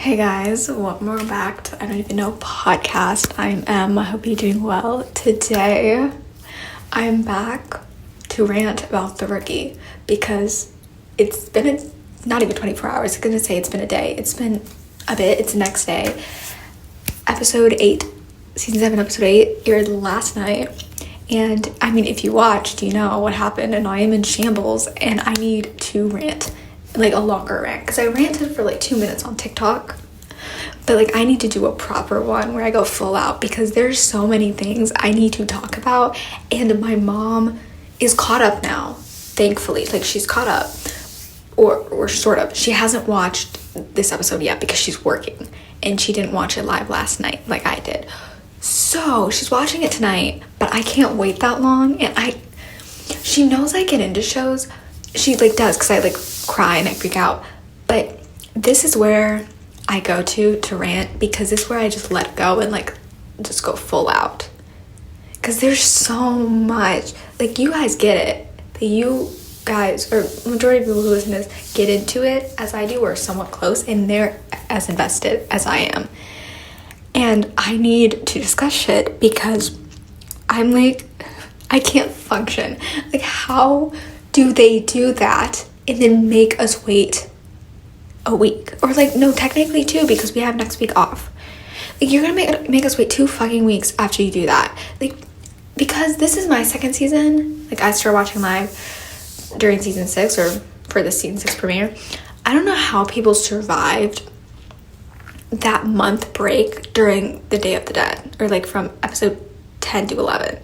Hey guys, welcome back to I Don't Even Know podcast. I'm Em. I hope you're doing well. Today, I'm back to rant about the rookie because it's been not even 24 hours. I'm gonna say it's been a day. It's been a bit. It's the next day. Episode 8, season 7, episode 8 aired last night. And I mean, if you watched, you know what happened. And I am in shambles and I need to rant. Like a longer rant, because I ranted for like 2 minutes on TikTok, but like I need to do a proper one where I go full out because there's so many things I need to talk about, and my mom is caught up now, thankfully. Like she's caught up, or sort of. She hasn't watched this episode yet because she's working, and she didn't watch it live last night like I did. So she's watching it tonight, but I can't wait that long, and she knows I get into shows. She like does, because I like cry and I freak out, but this is where I go to rant, because this is where I just let go and like just go full out, because there's so much. Like, you guys get it, that you guys, or majority of people who listen to this, get into it as I do, or somewhat close, and they're as invested as I am, and I need to discuss shit because I'm like, I can't function. Like, how do they do that and then make us wait a week? Or like, no, technically 2, because we have next week off. Like, you're gonna make us wait 2 fucking weeks after you do that. Like, because this is my second season. Like, I started watching live during season 6, or for the season 6 premiere. I don't know how people survived that month break during the Day of the Dead, or like from episode 10 to 11.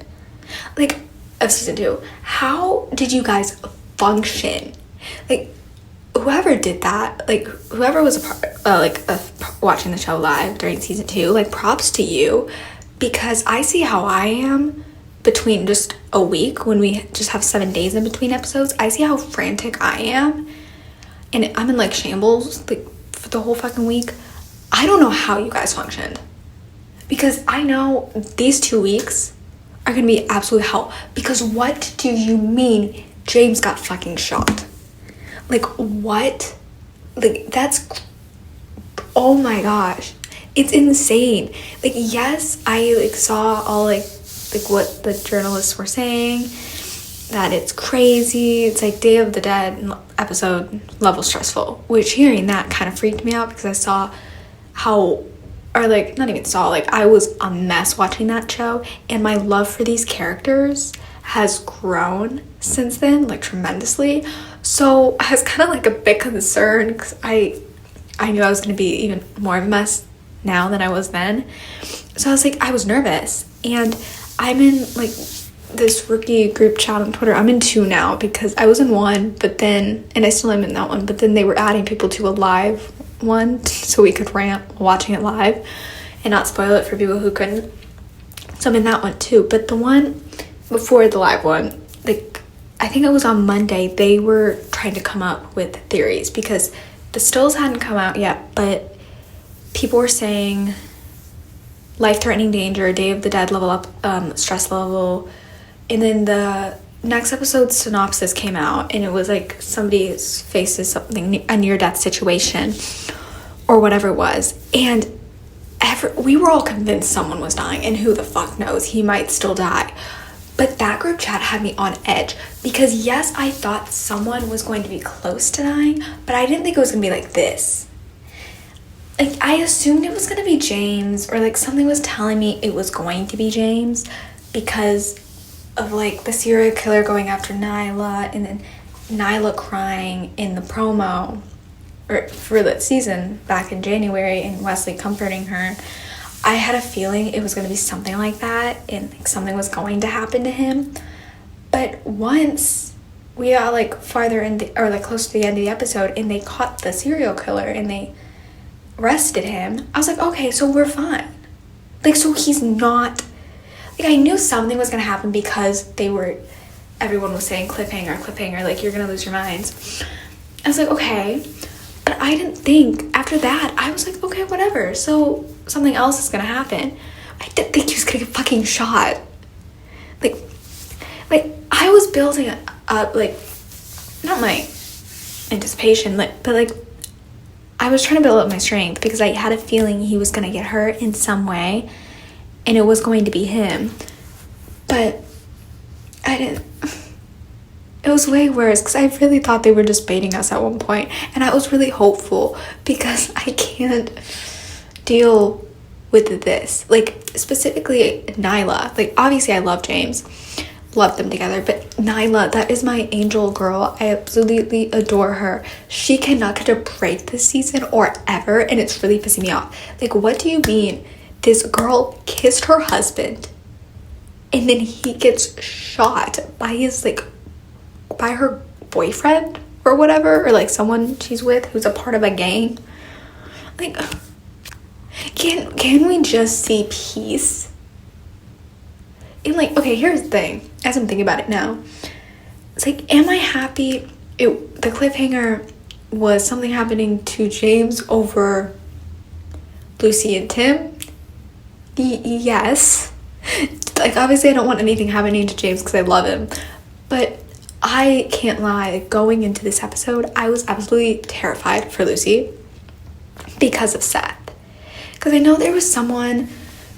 Like, of season 2. How did you guys function? Like, whoever did that, like whoever was watching the show live during season 2, like props to you, because I see how I am between just a week when we just have 7 days in between episodes. I see how frantic I am, and I'm in like shambles like for the whole fucking week. I don't know how you guys functioned, because I know these 2 weeks are gonna be absolute hell. Because what do you mean James got fucking shot? Like, what? Like, that's, oh my gosh, it's insane. Like, yes, I like saw all like what the journalists were saying, that it's crazy, it's like Day of the Dead episode level stressful, which hearing that kind of freaked me out, because I saw how, or like not even saw, like I was a mess watching that show, and my love for these characters has grown since then, like tremendously. So I was kind of like a bit concerned, because I knew I was going to be even more of a mess now than I was then. So I was like, I was nervous, and I'm in like this rookie group chat on Twitter. I'm in 2 now, because I was in 1, but then, and I still am in that one, but then they were adding people to a live one so we could rant watching it live and not spoil it for people who couldn't. So I'm in that one too. But the one before the live one, like I think it was on Monday, they were trying to come up with theories, because the stills hadn't come out yet, but people were saying life-threatening danger, Day of the Dead level up, stress level, and then the next episode's synopsis came out, and it was like somebody faces something, a near-death situation or whatever it was, and we were all convinced someone was dying, and who the fuck knows, he might still die. But that group chat had me on edge, because yes, I thought someone was going to be close to dying, but I didn't think it was gonna be like this. Like, I assumed it was gonna be James, or like something was telling me it was going to be James, because of like the serial killer going after Nyla, and then Nyla crying in the promo or for that season back in January, and Wesley comforting her. I had a feeling it was going to be something like that, and like something was going to happen to him. But once we got like farther in or like close to the end of the episode, and they caught the serial killer and they arrested him, I was like, okay, so we're fine. Like, so he's not, like, I knew something was gonna happen, because everyone was saying cliffhanger, like, you're gonna lose your minds. I was like, okay, but I didn't think, after that, I was like, okay, whatever, so something else is gonna happen. I didn't think he was gonna get fucking shot. Like, I was building up, like, not my anticipation, like, but like, I was trying to build up my strength because I had a feeling he was going to get hurt in some way and it was going to be him. But I didn't. It was way worse because I really thought they were just baiting us at one point, and I was really hopeful because I can't deal with this. Like, specifically Nyla. Like, obviously I love James, love them together, but Nyla, that is my angel girl. I absolutely adore her. She cannot get a break this season or ever, and it's really pissing me off. Like, what do you mean this girl kissed her husband and then he gets shot by his, like, by her boyfriend or whatever, or like someone she's with who's a part of a gang? Like, can we just see peace? And like, okay, here's the thing, as I'm thinking about it now, it's like, am I happy the cliffhanger was something happening to James over Lucy and Tim? Yes. Like, obviously I don't want anything happening to James because I love him, but I can't lie, going into this episode, I was absolutely terrified for Lucy because of Seth. Because I know there was someone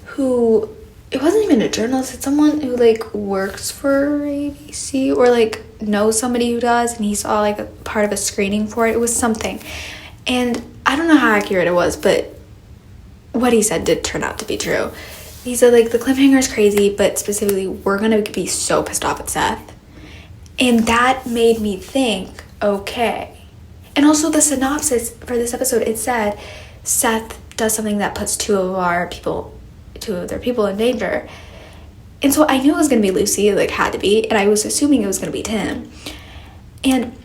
who, it wasn't even a journalist, it's someone who like works for ABC or like knows somebody who does, and he saw like a part of a screening for it. It was something. And I don't know how accurate it was, but what he said did turn out to be true. He said like the cliffhanger is crazy, but specifically we're gonna be so pissed off at Seth. And that made me think, okay. And also the synopsis for this episode, it said Seth does something that puts two of their people in danger. And so I knew it was going to be Lucy, like had to be, and I was assuming it was going to be Tim. And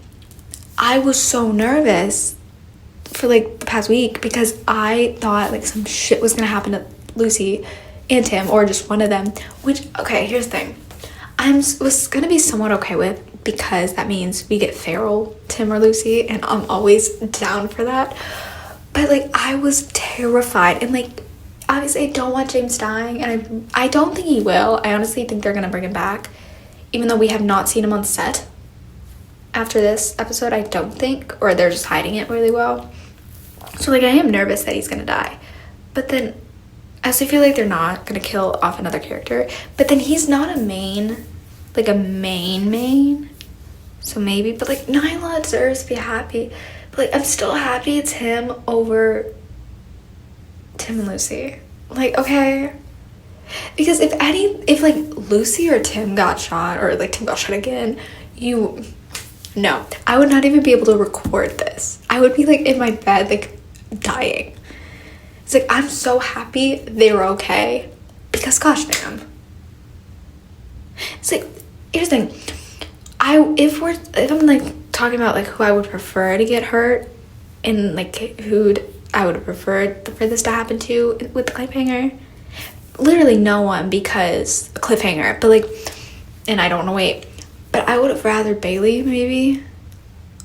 I was so nervous for like the past week because I thought like some shit was going to happen to Lucy and Tim, or just one of them, which, okay, here's the thing. Was going to be somewhat okay with, because that means we get feral Tim or Lucy, and I'm always down for that. But like, I was terrified, and like, obviously I don't want James dying, and I don't think he will. I honestly think they're gonna bring him back, even though we have not seen him on set after this episode. I don't think, or they're just hiding it really well. So like, I am nervous that he's gonna die, but then I also feel like they're not gonna kill off another character. But then he's not a main, like a main, so maybe. But like, Nyla deserves to be happy, but like, I'm still happy it's him over Tim and Lucy. Like, okay, because if like Lucy or Tim got shot, or like Tim got shot again, no, I would not even be able to record this. I would be like in my bed like dying. It's like, I'm so happy they were okay, because gosh damn. It's like, here's the thing. If I'm like talking about like who I would prefer to get hurt, and like who I would have preferred for this to happen to with the cliffhanger, literally no one, because a cliffhanger. But like, and I don't know, wait, but I would have rather Bailey maybe,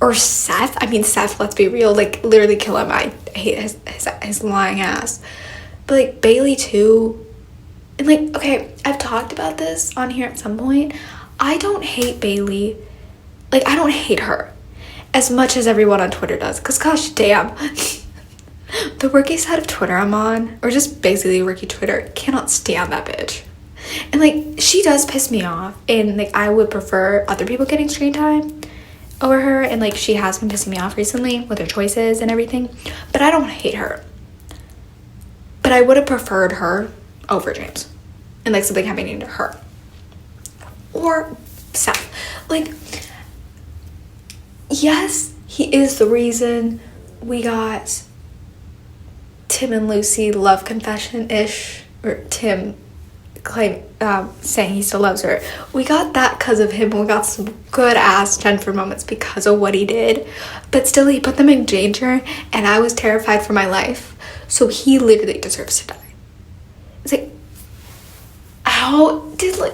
or Seth. I mean, Seth, let's be real, like literally kill him. I hate his lying ass. But like Bailey too. And like, okay, I've talked about this on here at some point. I don't hate Bailey. Like, I don't hate her as much as everyone on Twitter does, because gosh damn, the rookie side of Twitter I'm on, or just basically rookie Twitter, cannot stand that bitch. And like, she does piss me off, and like, I would prefer other people getting screen time over her, and like, she has been pissing me off recently with her choices and everything, but I don't hate her. But I would have preferred her over James, and like something happening to her, or Seth. Like, yes, he is the reason we got Tim and Lucy love confession-ish, or Tim saying he still loves her. We got that because of him. We got some good ass Chenford moments because of what he did, but still he put them in danger, and I was terrified for my life. So he literally deserves to die. It's like,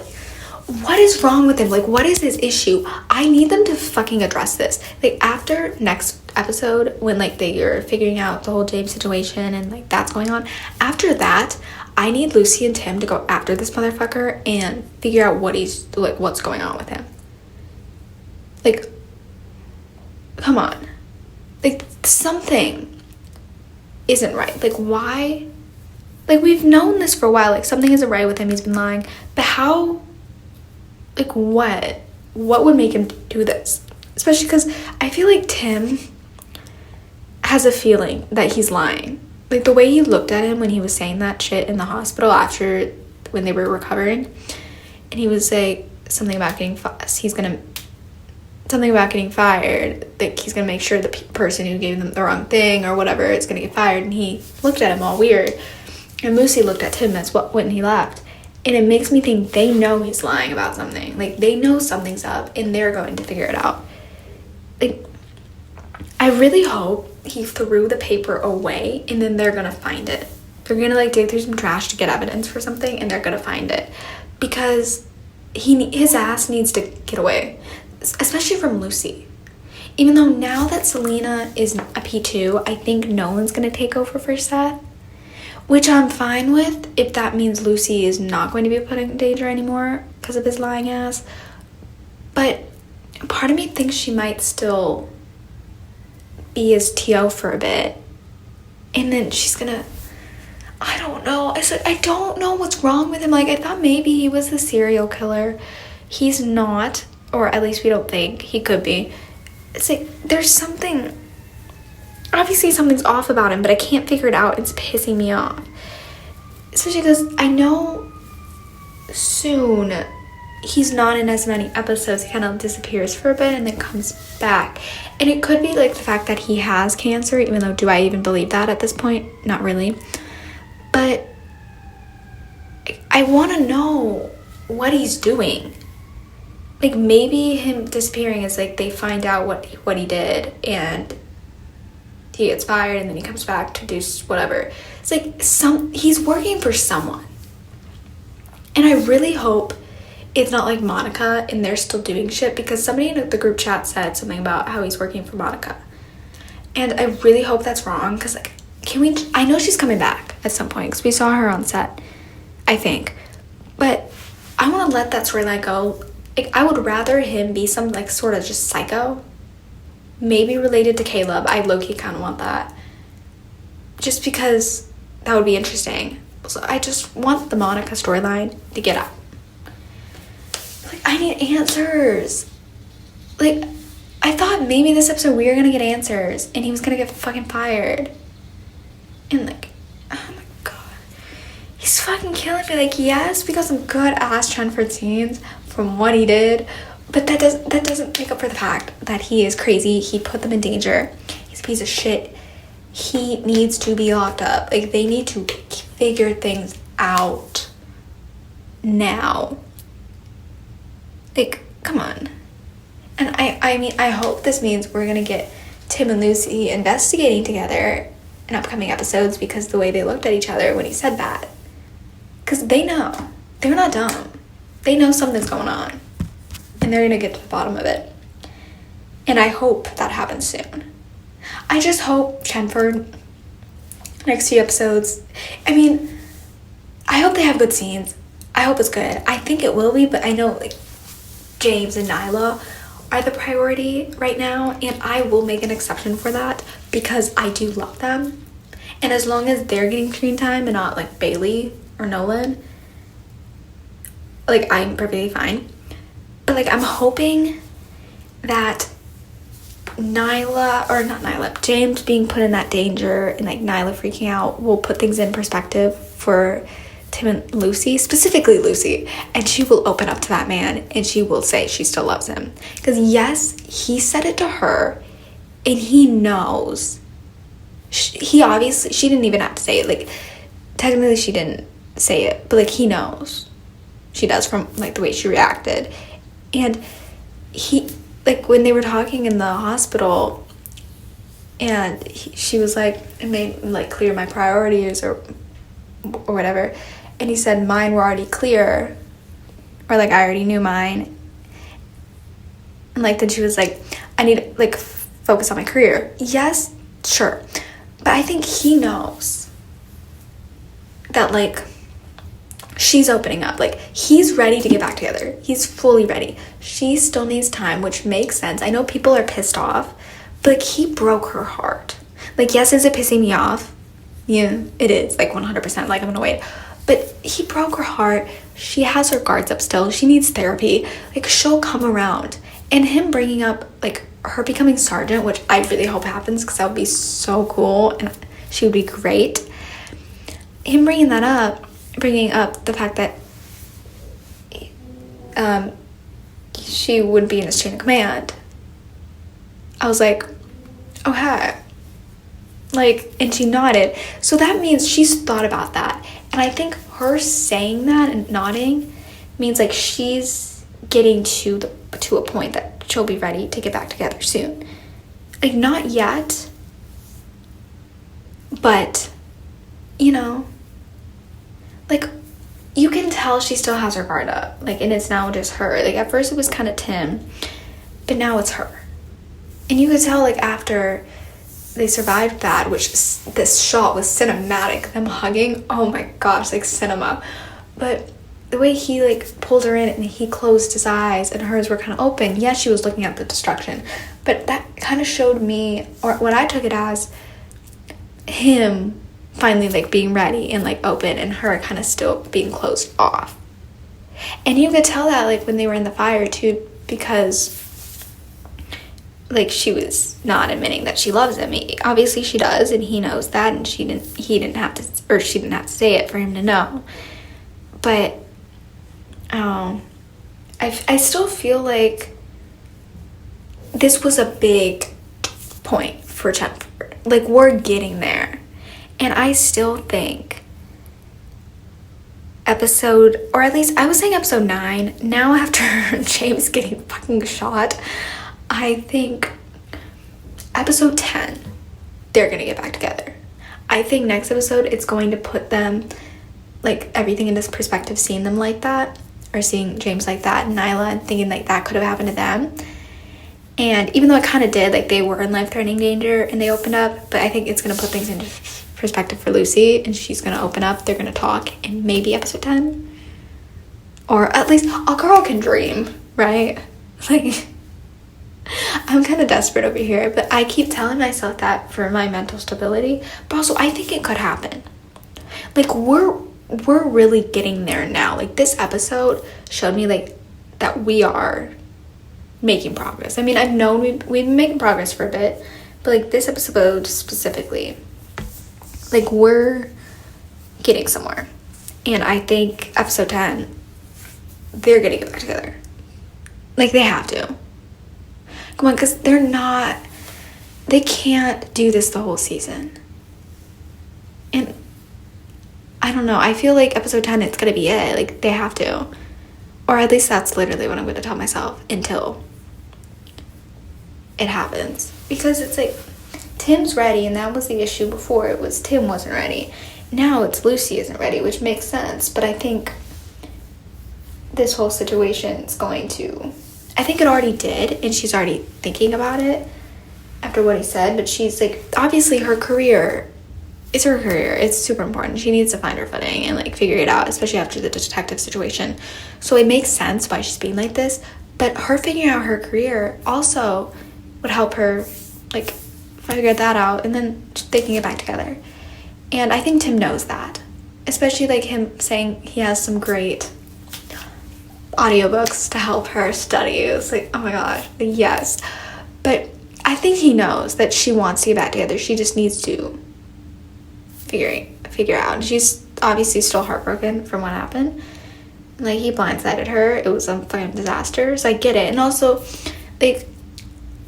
what is wrong with him? Like, what is his issue? I need them to fucking address this. Like, after next episode, when like you're figuring out the whole James situation and like that's going on, after that, I need Lucy and Tim to go after this motherfucker and figure out what's going on with him. Like, come on. Like, something. isn't right. Like, why? Like, we've known this for a while. Like, something isn't right with him. He's been lying. But how? Like, what? What would make him do this? Especially because I feel like Tim has a feeling that he's lying. Like, the way he looked at him when he was saying that shit in the hospital after, when they were recovering. And he was like, something about getting fired. Like, he's gonna make sure the person who gave them the wrong thing or whatever is gonna get fired. And he looked at him all weird. And Lucy looked at Tim as when he left. And it makes me think they know he's lying about something. Like, they know something's up and they're going to figure it out. Like, I really hope he threw the paper away and then they're gonna find it. They're gonna, like, dig through some trash to get evidence for something and they're gonna find it. Because his ass needs to get away. Especially from Lucy. Even though now that Selena is a P2, I think Nolan's gonna take over for Seth. Which I'm fine with if that means Lucy is not going to be put in danger anymore because of his lying ass. But part of me thinks she might still be his TO for a bit. And then she's gonna... I don't know. I don't know what's wrong with him. Like, I thought maybe he was the serial killer. He's not. Or at least we don't think he could be. It's like, there's something... Obviously something's off about him, but I can't figure it out. It's pissing me off. Especially because I know soon he's not in as many episodes. He kind of disappears for a bit and then comes back. And it could be like the fact that he has cancer, even though do I even believe that at this point? Not really. But I want to know what he's doing. Like, maybe him disappearing is like they find out what he did and he gets fired and then he comes back to do whatever. It's like he's working for someone. And I really hope it's not like Monica and they're still doing shit, because somebody in the group chat said something about how he's working for Monica. And I really hope that's wrong, because like, I know she's coming back at some point because we saw her on set, I think. But I want to let that storyline go. Like, I would rather him be some like sort of just psycho. Maybe related to Caleb. I low-key kind of want that. Just because that would be interesting. So I just want the Monica storyline to get up. Like, I need answers. Like, I thought maybe this episode we were going to get answers. And he was going to get fucking fired. And like, oh my god. He's fucking killing me. Like, yes, we got some good ass Chenford scenes from what he did. But that doesn't make up for the fact that he is crazy. He put them in danger. He's a piece of shit. He needs to be locked up. Like, they need to figure things out now. Like, come on. And I mean, I hope this means we're gonna get Tim and Lucy investigating together in upcoming episodes, because the way they looked at each other when he said that. Because they know. They're not dumb. They know something's going on. And they're gonna get to the bottom of it. And I hope that happens soon. I just hope Chenford, next few episodes, I mean, I hope they have good scenes. I hope it's good. I think it will be, but I know like James and Nyla are the priority right now, and I will make an exception for that because I do love them. And as long as they're getting screen time and not like Bailey or Nolan, like, I'm perfectly fine. But like, I'm hoping that James being put in that danger and like Nyla freaking out will put things in perspective for Tim and Lucy, specifically Lucy, and she will open up to that man and she will say she still loves him. Because yes, he said it to her and he knows. She didn't even have to say it. Like, technically she didn't say it, but like, he knows. She does from like the way she reacted. And he, like, when they were talking in the hospital and she was like, it made like clear my priorities or whatever, and he said mine were already clear, or like I already knew mine, and like then she was like, I need to like focus on my career. Yes, sure, but I think he knows that like she's opening up. Like, he's ready to get back together. He's fully ready. She still needs time, which makes sense. I know people are pissed off, but like, he broke her heart. Like, yes, is it pissing me off? Yeah, it is, like, 100%, like, I'm gonna wait. But he broke her heart. She has her guards up still. She needs therapy. Like, she'll come around. And him bringing up, like, her becoming sergeant, which I really hope happens, because that would be so cool, and she would be great. Him bringing up the fact that she would be in his chain of command. I was like, oh, hey. Like, and she nodded. So that means she's thought about that. And I think her saying that and nodding means, like, she's getting to a point that she'll be ready to get back together soon. Like, not yet, but, you know, like, you can tell she still has her guard up. Like, and it's now just her. Like, at first it was kind of Tim, but now it's her. And you could tell, like, after they survived that, which this shot was cinematic, them hugging, oh my gosh, like, cinema. But the way he, like, pulled her in and he closed his eyes and hers were kind of open. Yes, she was looking at the destruction, but that kind of showed me, or what I took it as, him finally, like, being ready and, like, open, and her kind of still being closed off. And you could tell that, like, when they were in the fire too, because, like, she was not admitting that she loves him. Obviously she does, and he knows that, and she didn't have to say it for him to know. But I still feel like this was a big point for Chenford. Like, we're getting there. And I still think episode 9, now after James getting fucking shot, I think episode 10, they're gonna get back together. I think next episode, it's going to put them, like, everything in this perspective, seeing them like that, or seeing James like that, and Nyla, and thinking, like, that could have happened to them. And even though it kind of did, like, they were in life-threatening danger, and they opened up, but I think it's gonna put things into perspective for Lucy, and she's gonna open up, they're gonna talk, and maybe episode 10, or at least a girl can dream, right? Like, I'm kind of desperate over here, but I keep telling myself that for my mental stability, but also I think it could happen. Like, we're really getting there now. Like, this episode showed me, like, that we are making progress. I mean, I've known we've been making progress for a bit, but, like, this episode specifically, like, we're getting somewhere. And I think episode 10, they're gonna get back together. Like, they have to. Come on, because they can't do this the whole season. And I don't know, I feel like episode 10, it's gonna be it. Like, they have to. Or at least that's literally what I'm gonna tell myself until it happens. Because it's like, Tim's ready, and that was the issue before. It was Tim wasn't ready. Now it's Lucy isn't ready, which makes sense. But I think this whole situation is going to... I think it already did, and she's already thinking about it after what he said. But she's, like, obviously her career... It's her career. It's super important. She needs to find her footing and, like, figure it out, especially after the detective situation. So it makes sense why she's being like this. But her figuring out her career also would help her, like, figure that out, and then they can get back together. And I think Tim knows that, especially, like, him saying he has some great audiobooks to help her study. It's like, oh my gosh, yes. But I think he knows that she wants to get back together. She just needs to figure out. And she's obviously still heartbroken from what happened. Like, he blindsided her. It was a fucking disaster. So I get it. And also, like,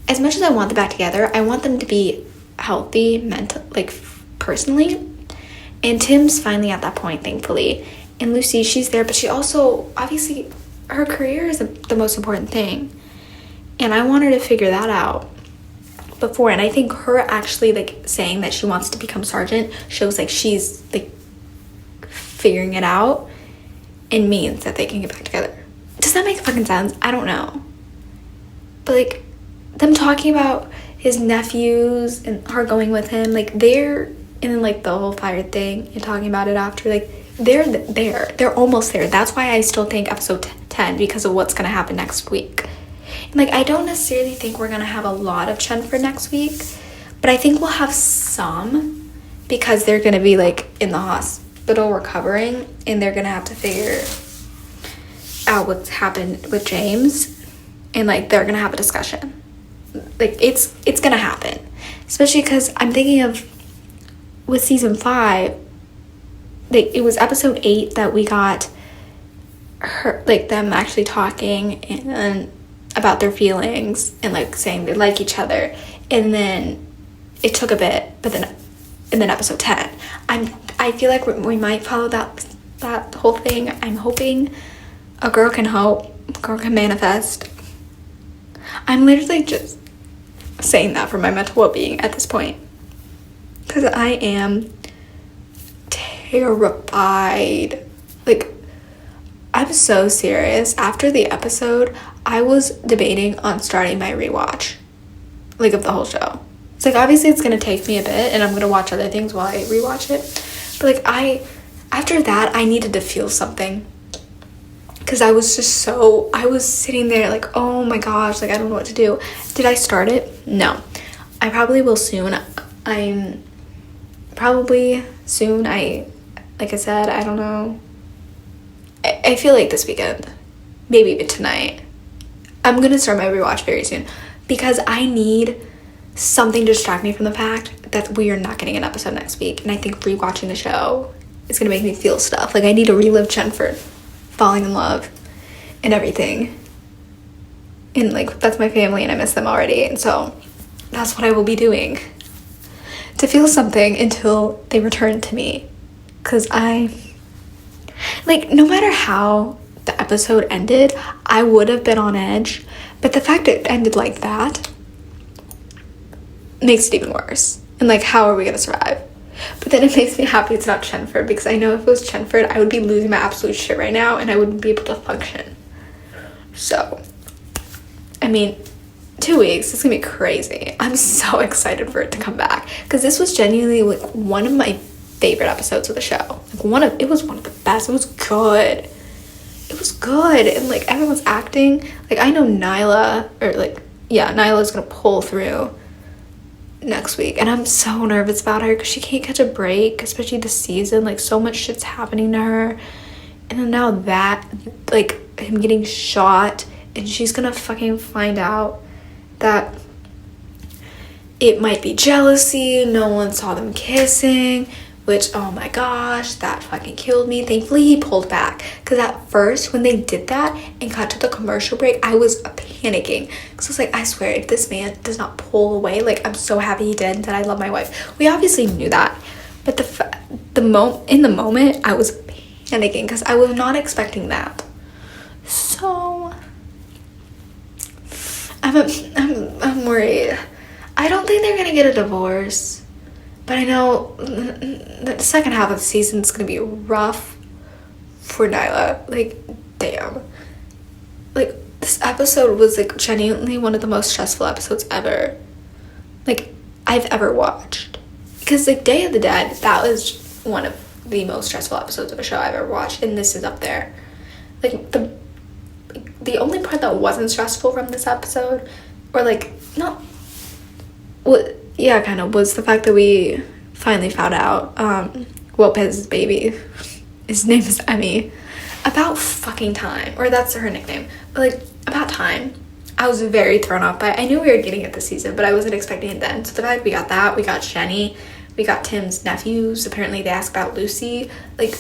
as much as I want them back together, I want them to be healthy, like, personally. And Tim's finally at that point, thankfully. And Lucy, she's there, but she also, obviously, her career is the most important thing. And I want her to figure that out before. And I think her actually, like, saying that she wants to become sergeant shows, like, she's, like, figuring it out, and means that they can get back together. Does that make fucking sense? I don't know. But, like, them talking about his nephews and her going with him, like, they're, and then, like, the whole fire thing and talking about it after, like, they're there. They're almost there. That's why I still think episode 10, because of what's going to happen next week. And, like, I don't necessarily think we're going to have a lot of Chenford next week, but I think we'll have some, because they're gonna be like in the hospital recovering, and they're gonna have to figure out what's happened with James, and like they're gonna have a discussion. Like it's gonna happen, especially because I'm thinking of with season 5, like it was episode 8 that we got them actually talking and about their feelings and like saying they like each other, and then it took a bit, but then and then episode 10 I feel like we might follow that whole thing. I'm hoping a girl can hope, a girl can manifest. I'm literally just saying that for my mental well-being at this point, because I am terrified. Like, I'm so serious. After the episode, I was debating on starting my rewatch, like, of the whole show. It's like, obviously it's gonna take me a bit, and I'm gonna watch other things while I rewatch it, but like, after that I needed to feel something, because I was sitting there like, oh my gosh, like I don't know what to do. Did I start it? No. I probably will soon. Like I said, I don't know. I feel like this weekend, maybe even tonight, I'm gonna start my rewatch very soon, because I need something to distract me from the fact that we are not getting an episode next week, and I think rewatching the show is gonna make me feel stuff. Like, I need to relive Chenford falling in love and everything, and like that's my family and I miss them already, and so that's what I will be doing to feel something until they return to me. Because no matter how the episode ended, I would have been on edge, but the fact it ended like that makes it even worse. And like, how are we gonna survive? But then it makes me happy it's not Chenford, because I know if it was Chenford, I would be losing my absolute shit right now and I wouldn't be able to function. So, I mean, 2 weeks, it's gonna be crazy. I'm so excited for it to come back, because this was genuinely like one of my favorite episodes of the show. Like, it was one of the best. It was good. And like, everyone's acting. Like, I know Nyla's gonna pull through next week, and I'm so nervous about her, because she can't catch a break, especially this season. Like, so much shit's happening to her, and then now that, like, him getting shot, and she's gonna fucking find out that it might be jealousy. No one saw them kissing, which, oh my gosh, that fucking killed me. Thankfully he pulled back, because at first when they did that and cut to the commercial break, I was panicking, because I was like, I swear, if this man does not pull away, like, I'm so happy he did, that I love my wife. We obviously knew that, but in the moment I was panicking, because I was not expecting that. So I'm worried. I don't think they're gonna get a divorce, but I know the second half of the season is gonna be rough for Nyla. Like, damn. Like, this episode was like genuinely one of the most stressful episodes ever, like, I've ever watched. Because like, Day of the Dead, that was one of the most stressful episodes of a show I've ever watched, and this is up there. Like, the only part that wasn't stressful from this episode, or like, not, well, yeah, kind of, was the fact that we finally found out Lopez's baby, his name is Emmy, about fucking time, or that's her nickname, but like, about time. I was very thrown off by it. I knew we were getting it this season, but I wasn't expecting it then. So the fact we got that, we got Shenny, we got Tim's nephews, apparently they asked about Lucy, like,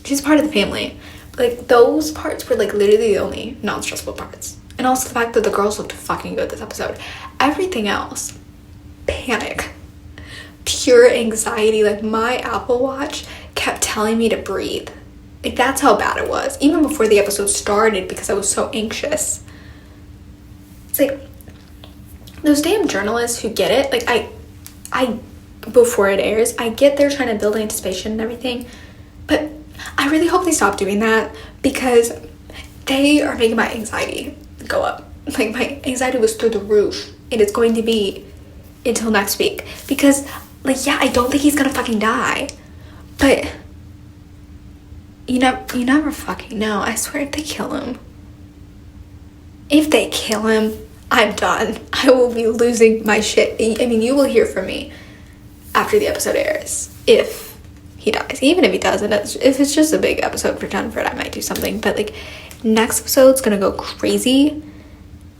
she's part of the family. Like, those parts were like literally the only non-stressful parts. And also the fact that the girls looked fucking good this episode. Everything else, panic, pure anxiety. Like, my Apple Watch kept telling me to breathe. Like, that's how bad it was, even before the episode started, because I was so anxious. It's like, those damn journalists who get it, like, I before it airs, I get they're trying to build anticipation and everything, but I really hope they stop doing that, because they are making my anxiety go up. Like, my anxiety was through the roof, and it's going to be until next week, because, like, yeah, I don't think he's gonna fucking die, but you never fucking know. I swear, if they kill him, I'm done. I will be losing my shit. I mean, you will hear from me after the episode airs, if he dies. Even if he doesn't, if it's just a big episode for Chenford, I might do something. But like, next episode's gonna go crazy,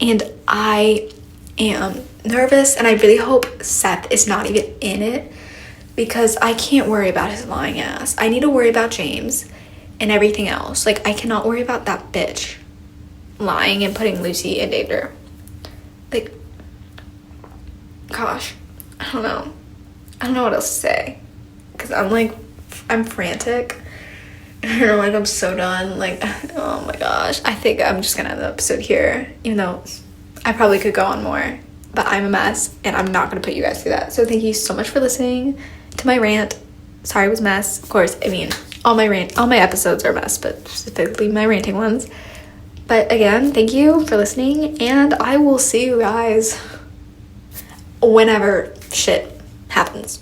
and I am nervous, and I really hope Seth is not even in it, because I can't worry about his lying ass. I need to worry about James and everything else. Like, I cannot worry about that bitch lying and putting Lucy in danger. Like, gosh, I don't know what else to say, because I'm frantic, and like, I'm so done. Like, oh my gosh, I think I'm just gonna end the episode here, even though I probably could go on more, but I'm a mess, and I'm not gonna put you guys through that. So thank you so much for listening to my rant. Sorry it was a mess. Of course, I mean, all my episodes are a mess, but specifically my ranting ones. But again, thank you for listening, and I will see you guys whenever shit happens.